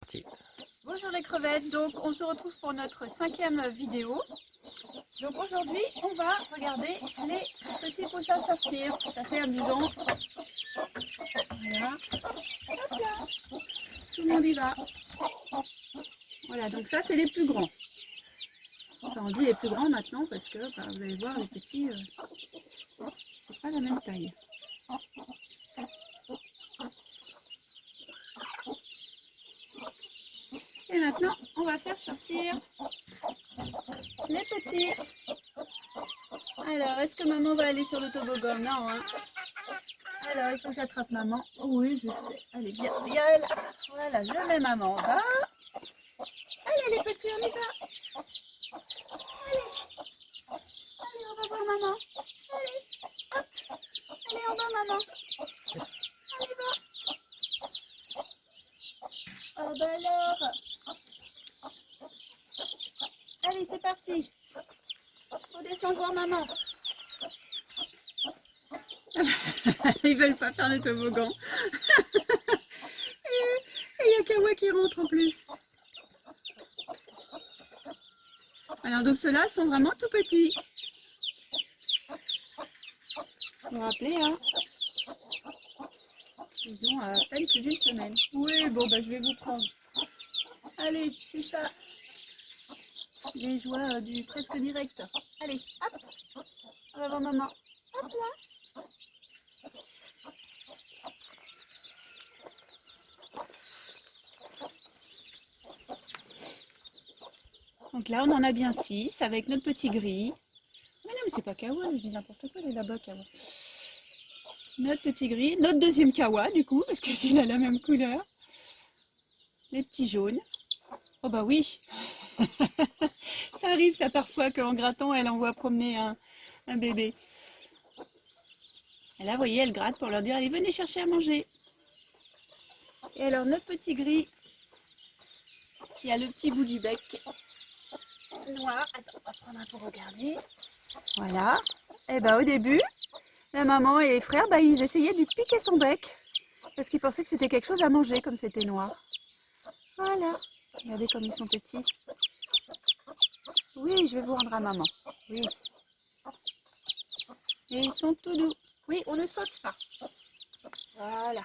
Parti. Bonjour les crevettes, donc on se retrouve pour notre 5e vidéo. Donc aujourd'hui on va regarder les petits poussins sortir, c'est assez amusant. Voilà, hop là, tout le monde y va. Voilà, donc ça c'est les plus grands. Enfin, on dit les plus grands maintenant parce que vous allez voir les petits, c'est pas la même taille. Et maintenant on va faire sortir les petits. Alors, est-ce que maman va aller sur le toboggan? Non, hein. Alors, il faut que j'attrape maman. Oui, je sais. Allez, viens, viens là. Voilà, je mets maman en bas. Allez, les petits, on y va. Allez, allez, on va voir maman. Allez, hop. Allez, en bas, maman. Allez, va. Oh, bah alors. Allez, c'est parti. On descend voir maman. Ils veulent pas faire le toboggan. Et il y a Kawa qui rentre en plus. Alors donc ceux-là sont vraiment tout petits. Vous vous rappelez, hein? Ils ont à peine plus d'une semaine. Oui, bon bah je vais vous prendre. Allez, c'est ça. Les joies du presque direct. Allez, hop. On va voir maman. Hop là. Donc là, on en a bien 6 avec notre petit gris. Mais non, mais c'est pas Kawa, je dis n'importe quoi, il est là-bas, Kawa. Notre petit gris, notre deuxième Kawa, du coup, parce qu'il a la même couleur. Les petits jaunes. Oh bah oui. Ça arrive, ça, parfois, qu'en grattant, elle envoie promener un bébé. Et là, vous voyez, elle gratte pour leur dire, allez, venez chercher à manger. Et alors, notre petit gris, qui a le petit bout du bec noir. Attends, on va prendre un pour regarder. Voilà. Et bah au début, la maman et les frères, ils essayaient de lui piquer son bec. Parce qu'ils pensaient que c'était quelque chose à manger, comme c'était noir. Voilà. Regardez comme ils sont petits. Oui, je vais vous rendre à maman. Oui. Et ils sont tout doux. Oui, on ne saute pas. Voilà.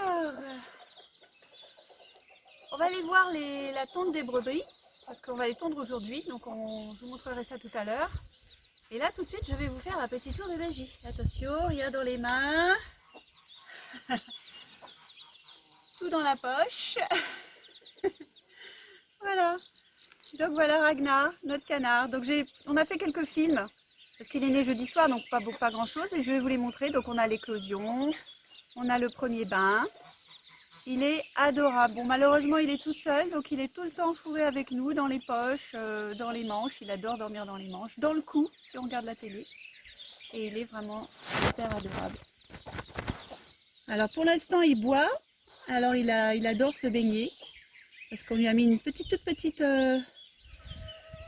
Alors, on va aller voir la tonte des brebis. Parce qu'on va les tondre aujourd'hui. Donc je vous montrerai ça tout à l'heure. Et là, tout de suite, je vais vous faire un petit tour de magie. Attention, rien dans les mains. Tout dans la poche. Voilà. Donc voilà Ragnar, notre canard. Donc on a fait quelques films. Parce qu'il est né jeudi soir, donc pas grand chose. Et je vais vous les montrer. Donc on a l'éclosion. On a le premier bain. Il est adorable. Bon, malheureusement, il est tout seul. Donc il est tout le temps fourré avec nous, dans les poches, dans les manches. Il adore dormir dans les manches. Dans le cou, si on regarde la télé. Et il est vraiment super adorable. Alors pour l'instant, il boit. Alors il adore se baigner. Parce qu'on lui a mis une toute petite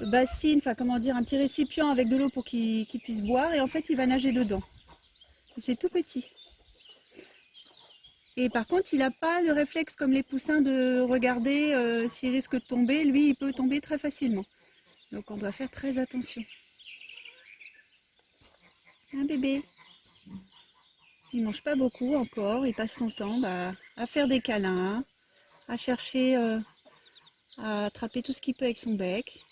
bassine, enfin comment dire, un petit récipient avec de l'eau pour qu'il puisse boire. Et en fait, il va nager dedans. C'est tout petit. Et par contre, il n'a pas le réflexe comme les poussins de regarder s'il risque de tomber. Lui, il peut tomber très facilement. Donc on doit faire très attention. Un bébé. Il mange pas beaucoup encore. Il passe son temps à faire des câlins, à chercher à attraper tout ce qu'il peut avec son bec.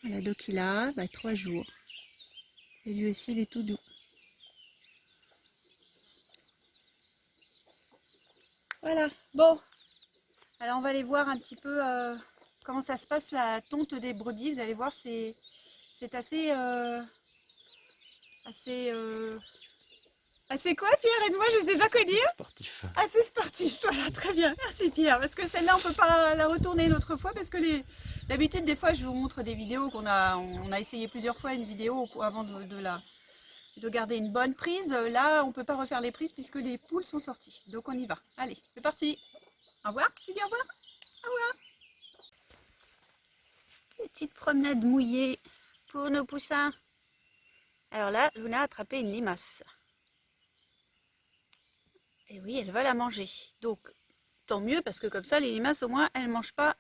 Voilà, donc il a 3 jours. Et lui aussi, il est tout doux. Voilà, bon. Alors on va aller voir un petit peu comment ça se passe la tonte des brebis. Vous allez voir, c'est assez... assez quoi, Pierre? Aide-moi, je sais pas quoi dire. Sportif. Assez sportif, voilà, très bien. Merci Pierre, parce que celle-là, on peut pas la retourner l'autre fois parce que D'habitude, des fois, je vous montre des vidéos on a essayé plusieurs fois une vidéo avant de garder une bonne prise. Là, on ne peut pas refaire les prises puisque les poules sont sorties. Donc on y va. Allez, c'est parti. Au revoir. Tu dis au revoir. Au revoir. Petite promenade mouillée pour nos poussins. Alors là, Luna a attrapé une limace. Et oui, elle va la manger. Donc, tant mieux parce que comme ça, les limaces, au moins, elles ne mangent pas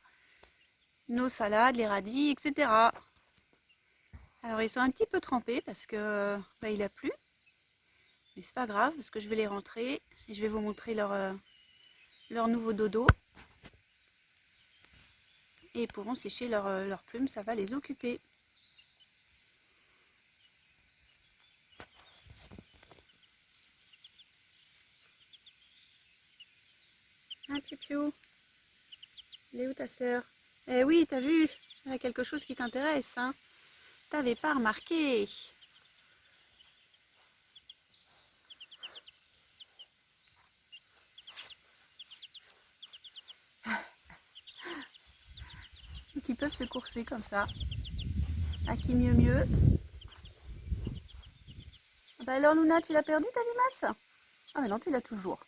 nos salades, les radis, etc. Alors, ils sont un petit peu trempés parce que il a plu. Mais c'est pas grave parce que je vais les rentrer et je vais vous montrer leur nouveau dodo. Et ils pourront sécher leurs plumes, ça va les occuper. Hein, Piu-Piu? Elle est où ta sœur? Eh oui, t'as vu? Il y a quelque chose qui t'intéresse, hein? T'avais pas remarqué? Donc ils peuvent se courser comme ça. À qui mieux mieux. Bah alors Luna, tu l'as perdu ta limace? Ah mais non, tu l'as toujours.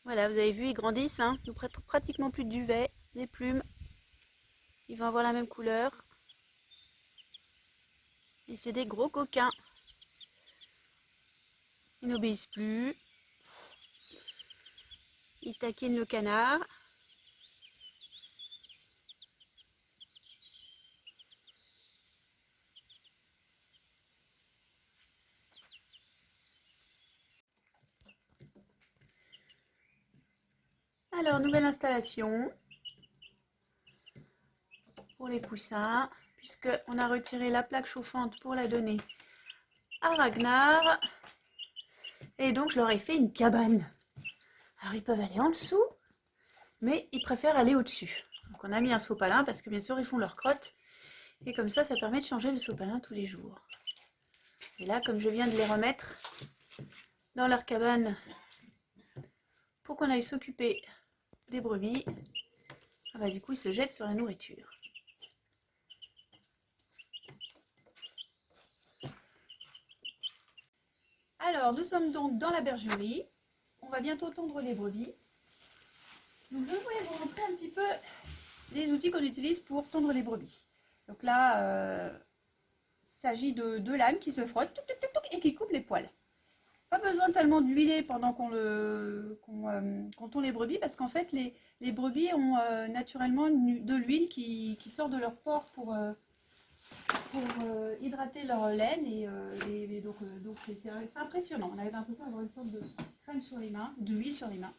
Voilà, vous avez vu, ils grandissent, hein. Ils n'ont pratiquement plus de duvet, les plumes. Ils vont avoir la même couleur. Et c'est des gros coquins. Ils n'obéissent plus. Ils taquinent le canard. Alors, nouvelle installation pour les poussins, puisqu'on a retiré la plaque chauffante pour la donner à Ragnar. Et donc, je leur ai fait une cabane. Alors, ils peuvent aller en dessous, mais ils préfèrent aller au-dessus. Donc, on a mis un sopalin parce que bien sûr, ils font leur crotte. Et comme ça permet de changer le sopalin tous les jours. Et là, comme je viens de les remettre dans leur cabane pour qu'on aille s'occuper des brebis, du coup, ils se jettent sur la nourriture. Alors, nous sommes donc dans la bergerie. On va bientôt tondre les brebis. Donc, je voulais vous montrer un petit peu les outils qu'on utilise pour tondre les brebis. Donc là, il s'agit de deux lames qui se frottent et qui coupent les poils. Pas besoin tellement d'huiler pendant qu'on tond les brebis parce qu'en fait les brebis ont naturellement de l'huile qui sort de leur pores pour hydrater leur laine et donc c'est impressionnant. On avait l'impression d'avoir une sorte de crème sur les mains, d'huile sur les mains.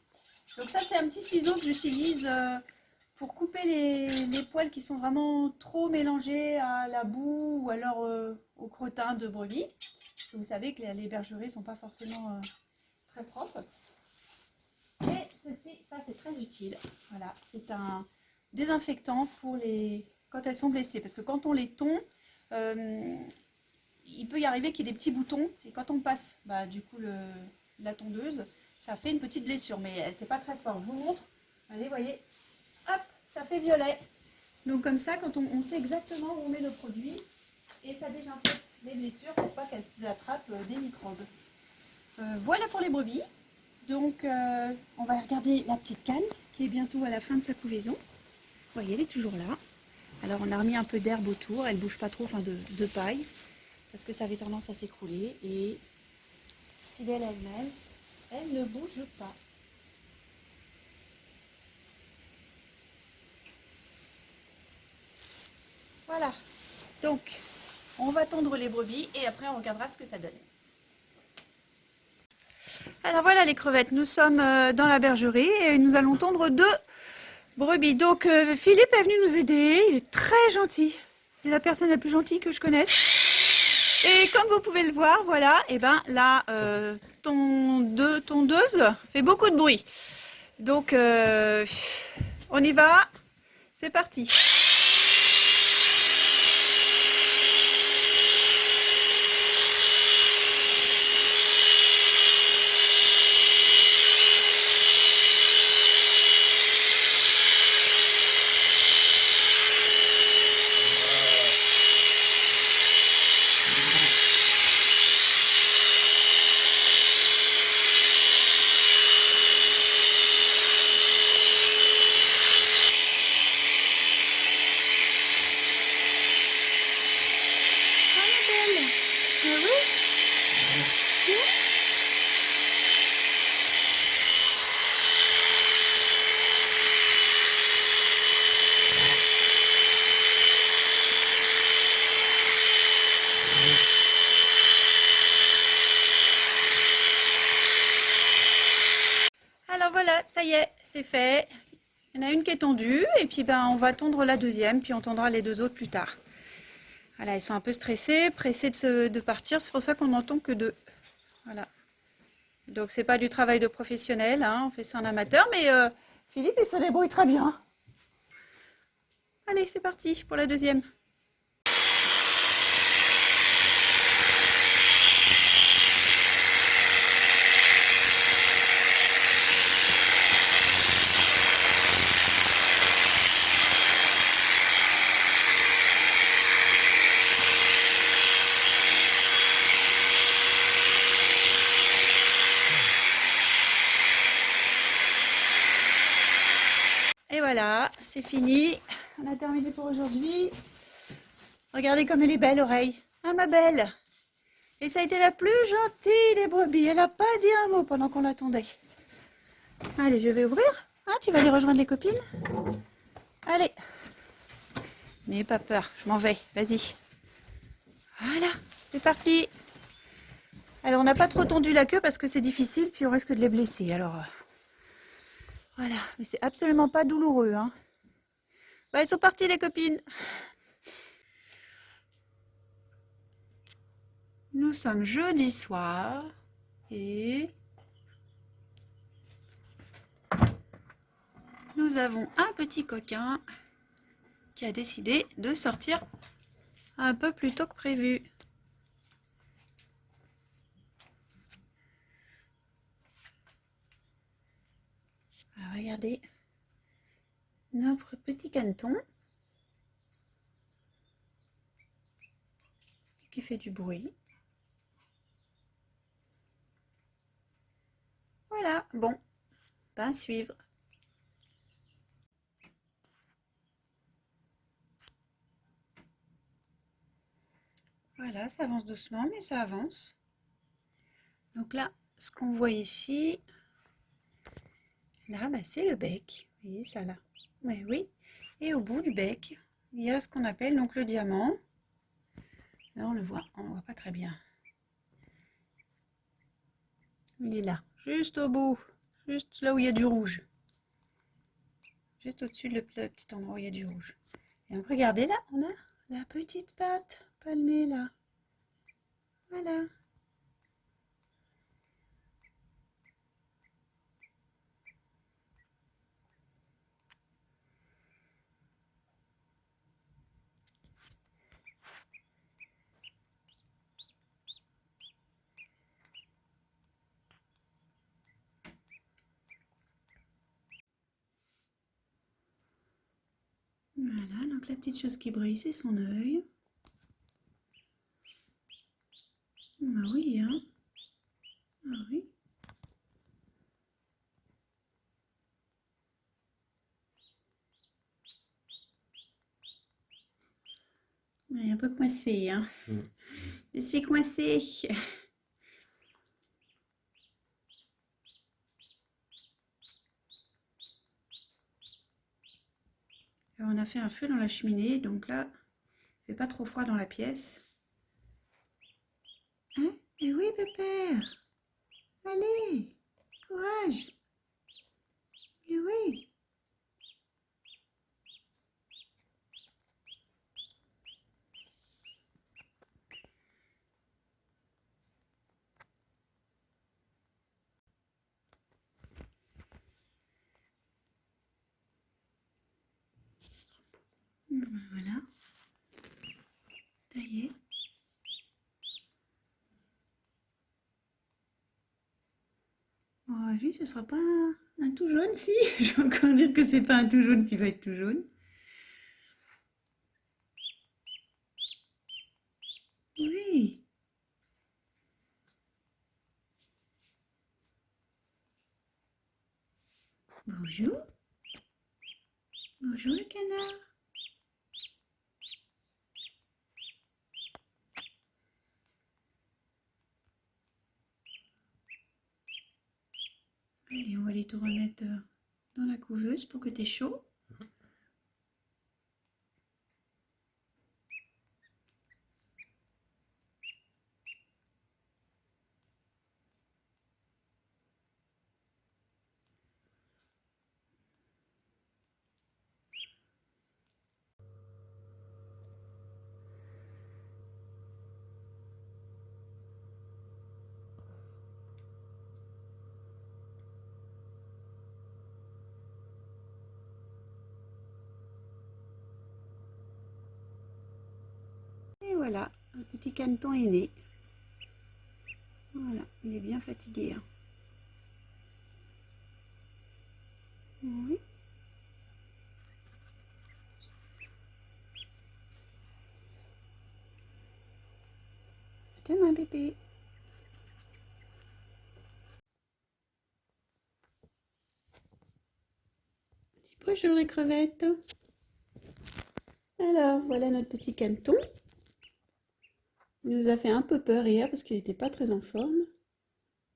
Donc ça c'est un petit ciseau que j'utilise pour couper les poils qui sont vraiment trop mélangés à la boue ou alors au crottin de brebis. Vous savez que les bergeries ne sont pas forcément très propres. Et ceci, ça c'est très utile. Voilà, c'est un désinfectant pour quand elles sont blessées. Parce que quand on les tond, il peut y arriver qu'il y ait des petits boutons. Et quand on passe du coup la tondeuse, ça fait une petite blessure. Mais c'est pas très fort. Je vous montre. Allez, vous voyez, hop, ça fait violet. Donc comme ça, quand on sait exactement où on met le produit, et ça désinfecte les blessures pour pas qu'elles attrapent des microbes. Voilà pour les brebis. Donc on va regarder la petite canne qui est bientôt à la fin de sa couvaison. Vous voyez, elle est toujours là. Alors on a remis un peu d'herbe autour, elle ne bouge pas trop, enfin de paille, parce que ça avait tendance à s'écrouler. Et fidèle à elle-même, elle ne bouge pas. Voilà. Donc on va tondre les brebis et après on regardera ce que ça donne. Alors voilà les crevettes, nous sommes dans la bergerie et nous allons tondre deux brebis. Donc Philippe est venu nous aider, il est très gentil. C'est la personne la plus gentille que je connaisse. Et comme vous pouvez le voir, voilà, et la tondeuse fait beaucoup de bruit. Donc on y va, c'est parti. Ah oui? Alors voilà, ça y est, c'est fait. Il y en a une qui est tondue et puis ben, on va tondre la deuxième, puis on tondra les deux autres plus tard. Voilà, ils sont un peu stressés, pressés de partir, c'est pour ça qu'on n'entend que deux. Voilà. Donc c'est pas du travail de professionnel, hein, on fait ça en amateur, mais Philippe il se débrouille très bien. Allez, c'est parti pour la deuxième. Et voilà, c'est fini. On a terminé pour aujourd'hui. Regardez comme elle est belle, Oreille. Ah, ma belle. Et ça a été la plus gentille des brebis. Elle n'a pas dit un mot pendant qu'on l'attendait. Allez, je vais ouvrir. Ah, tu vas aller rejoindre les copines? Allez. N'ayez pas peur, je m'en vais. Vas-y. Voilà, c'est parti. Alors, on n'a pas trop tendu la queue parce que c'est difficile, puis on risque de les blesser. Alors, voilà. Mais c'est absolument pas douloureux, hein. Bah, elles sont parties, les copines. Nous sommes jeudi soir et nous avons un petit coquin qui a décidé de sortir un peu plus tôt que prévu. Alors, regardez notre petit caneton qui fait du bruit. Voilà, bon, ben suivre. Voilà, ça avance doucement, mais ça avance. Donc là, ce qu'on voit ici, là, bah, c'est le bec. Vous voyez ça là? Mais oui. Et au bout du bec, il y a ce qu'on appelle donc le diamant. Là, on le voit pas très bien. Il est là, juste au bout, juste là où il y a du rouge. Juste au-dessus de le petit endroit où il y a du rouge. Et donc, regardez là, on a la petite patte palmée là. Voilà. Voilà, donc la petite chose qui brille, c'est son œil. Bah oui, hein. Ah oui. Elle est un peu coincée, hein. Je suis coincée. Alors, on a fait un feu dans la cheminée, donc là, il fait pas trop froid dans la pièce. Hein? Eh oui, pépère. Allez, courage. Eh oui. Voilà. Taillé. Bon, lui, ce sera pas un tout jaune, si. Je vais encore dire que c'est pas un tout jaune qui va être tout jaune. Oui. Bonjour. Bonjour le canard. aller te remettre dans la couveuse pour que tu aies chaud. Et voilà, le petit caneton est né. Voilà, il est bien fatigué. Hein. Oui. À demain, bébé. Dis bonjour les crevettes. Alors, voilà notre petit caneton. Il nous a fait un peu peur hier parce qu'il n'était pas très en forme.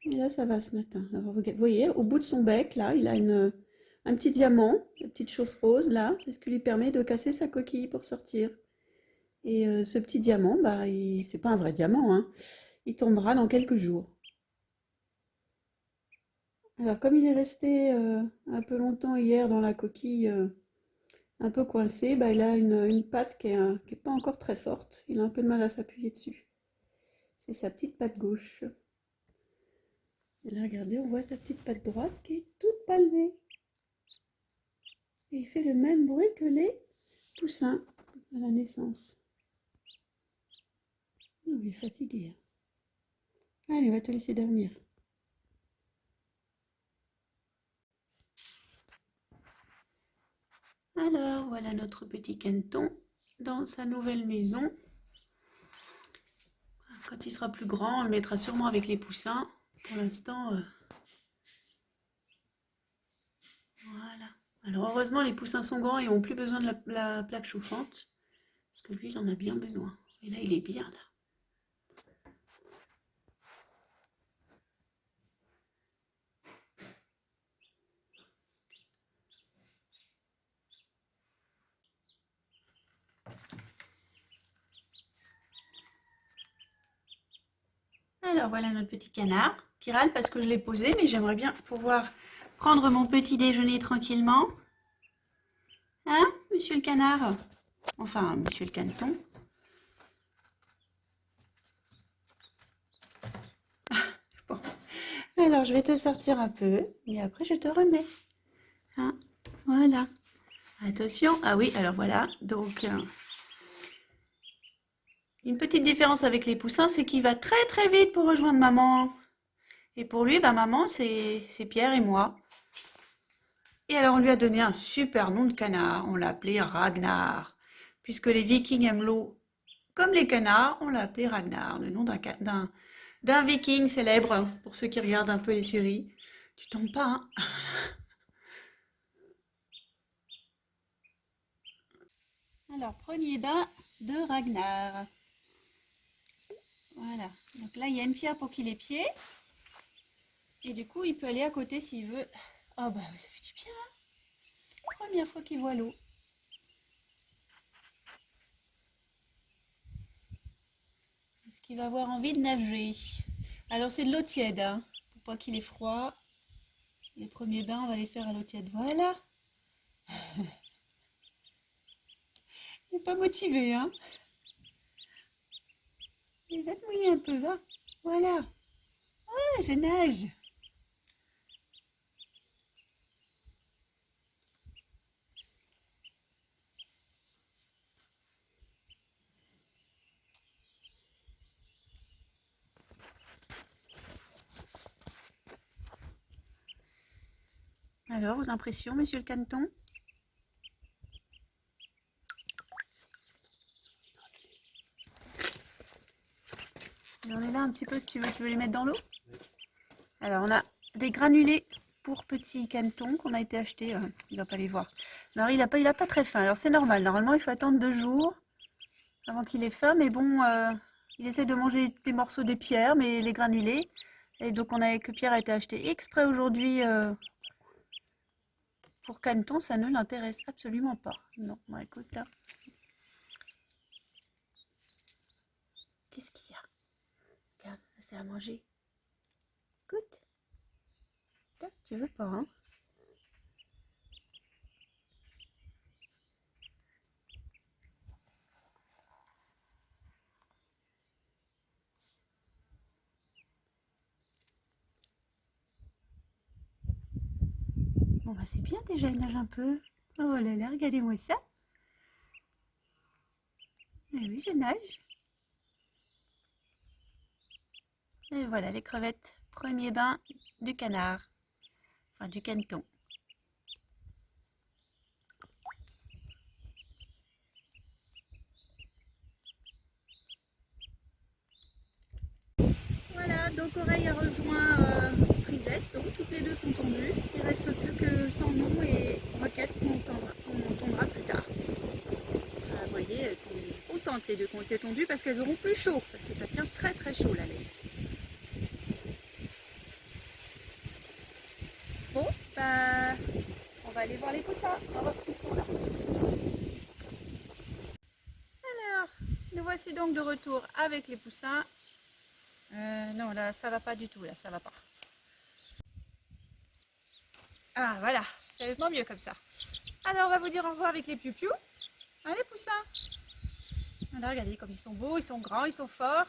Et là, ça va ce matin. Alors, vous voyez, au bout de son bec, là, il a un petit diamant, une petite chose rose, là. C'est ce qui lui permet de casser sa coquille pour sortir. Et ce petit diamant, bah, c'est pas un vrai diamant, hein. Il tombera dans quelques jours. Alors, comme il est resté un peu longtemps hier dans la coquille, un peu coincé, bah, il a une patte qui est pas encore très forte. Il a un peu de mal à s'appuyer dessus. C'est sa petite patte gauche. Et là, regardez, on voit sa petite patte droite qui est toute palmée. Et il fait le même bruit que les poussins à la naissance. Oh, il est fatigué. Allez, on va te laisser dormir. Alors, voilà notre petit caneton dans sa nouvelle maison. Quand il sera plus grand, on le mettra sûrement avec les poussins. Pour l'instant, voilà. Alors, heureusement, les poussins sont grands et n'ont plus besoin de la plaque chauffante. Parce que lui, il en a bien besoin. Et là, il est bien, là. Alors voilà notre petit canard qui râle parce que je l'ai posé, mais j'aimerais bien pouvoir prendre mon petit déjeuner tranquillement. Hein, monsieur le canard? Enfin, monsieur le caneton. Bon. Alors je vais te sortir un peu, mais après je te remets. Hein, voilà. Attention. Ah oui, alors voilà. Donc, une petite différence avec les poussins, c'est qu'il va très très vite pour rejoindre maman. Et pour lui, bah, maman, c'est Pierre et moi. Et alors, on lui a donné un super nom de canard. On l'a appelé Ragnar. Puisque les Vikings aiment l'eau comme les canards, on l'a appelé Ragnar. Le nom d'un Viking célèbre, pour ceux qui regardent un peu les séries. Tu tombes pas, hein? Alors, premier bain de Ragnar. Voilà. Donc là, il y a une pierre pour qu'il ait pied. Et du coup, il peut aller à côté s'il veut. Oh bah, ça fait du bien, hein? Première fois qu'il voit l'eau. Est-ce qu'il va avoir envie de nager? Alors, c'est de l'eau tiède, hein, pour pas qu'il ait froid. Les premiers bains, on va les faire à l'eau tiède. Voilà. Il n'est pas motivé, hein? Il va te mouiller un peu, va. Voilà. Ah, je nage. Alors, vos impressions, monsieur le caneton? On est là un petit peu si tu veux les mettre dans l'eau. Alors, on a des granulés pour petits canetons qu'on a été achetés. Il va pas les voir. Alors, il a pas très faim. Alors, c'est normal. Normalement, il faut attendre 2 jours avant qu'il ait faim. Mais bon, il essaie de manger des morceaux des pierres, mais les granulés. Et donc, que Pierre a été acheté exprès aujourd'hui pour Caneton, ça ne l'intéresse absolument pas. Non, bon, écoute là. Qu'est-ce qu'il y a? Regarde, c'est à manger. Écoute. Tu veux pas, hein? Bon bah c'est bien déjà, il nage un peu. Oh là là, regardez-moi ça. Eh oui, je nage. Et voilà les crevettes. Premier bain du canard. Enfin du caneton. Voilà, donc Oreille a rejoint Frisette, donc toutes les deux sont tendues. Il ne reste plus que Sans-Nom et Roquette qu'on tondra plus tard. Vous voyez, elles sont contentes les deux qui ont été tondues parce qu'elles auront plus chaud, parce que ça tient très très chaud la laine. Bon, bah, on va aller voir les poussins, on va voir ce qu'ils font là. Alors, nous voici donc de retour avec les poussins. Non, là, ça va pas du tout, là, ça va pas. Ah, voilà, c'est nettement mieux comme ça. Alors, on va vous dire au revoir avec les piou-piou. Hein, les poussins? Voilà, regardez comme ils sont beaux, ils sont grands, ils sont forts.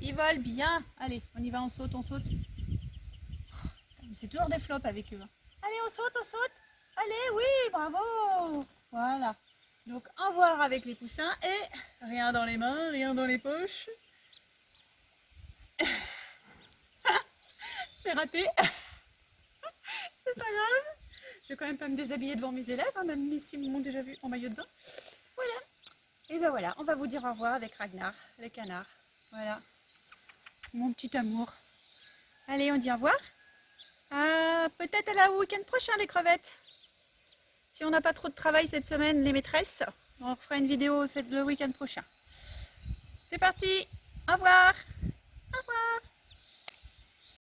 Ils volent bien. Allez, on y va, on saute, on saute. C'est toujours des flops avec eux. Allez, on saute, on saute. Allez, oui, bravo. Voilà. Donc, au revoir avec les poussins et rien dans les mains, rien dans les poches. C'est raté. C'est pas grave. Je vais quand même pas me déshabiller devant mes élèves, hein, même s'ils m'ont déjà vu en maillot de bain. Voilà. Et ben voilà, on va vous dire au revoir avec Ragnar, les canards. Voilà. Mon petit amour. Allez, on dit au revoir. Peut-être à la week-end prochain, les crevettes. Si on n'a pas trop de travail cette semaine, les maîtresses, on fera une vidéo le week-end prochain. C'est parti. Au revoir.